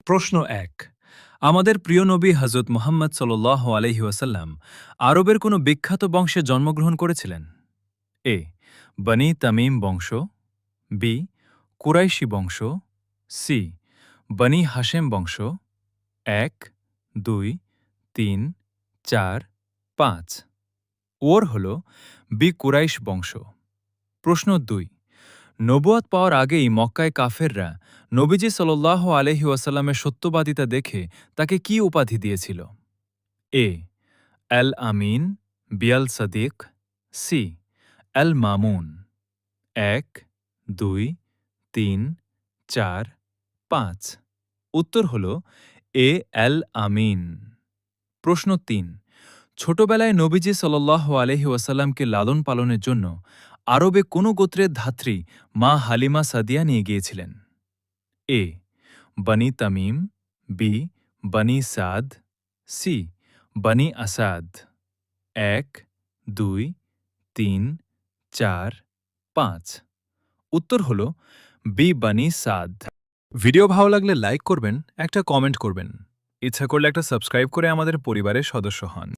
প্রশ্ন ১। আমাদের প্রিয় নবী হজরত মুহাম্মদ সাল্লাল্লাহু আলাইহি ওয়াসাল্লাম আরবের কোনো বিখ্যাত বংশে জন্মগ্রহণ করেছিলেন? এ. বনি তামিম বংশ, বি. কুরাইশি বংশ, সি. বনি হাশেম বংশ, ১, ২, ৩, ৪, ৫। ওর হল বি. কুরাইশ বংশ। প্রশ্ন ২। নবুয়াত পাওয়ার আগেই মক্কায় কাফেররা নবীজি সাল্লাল্লাহু আলাইহি ওয়াসাল্লামের সত্যবাদিতা দেখে তাকে কি উপাধি দিয়েছিল? এ. আল আমিন, বি. আল সাদিক, সি. আল মামুন। ১, ২, ৩, ৪, ৫। উত্তর হল এ. আল আমিন। প্রশ্ন ৩। ছোটবেলায় নবীজি সাল্লাল্লাহু আলাইহি ওয়াসাল্লামকে লালন পালনের জন্য আরবে কোন গোত্রের ধাত্রী মা হালিমা সাদিয়া নিয়ে গিয়েছিলেন? এ. বনি তামিম, বি. বনি সাদ, সি. বনি আসাদ। ১, ২, ৩, ৪, ৫। উত্তর হল বি. বনি সাদ। ভিডিও ভালো লাগলে লাইক করবেন, একটা কমেন্ট করবেন। ইচ্ছা করলে একটা সাবস্ক্রাইব করে আমাদের পরিবারের সদস্য হন।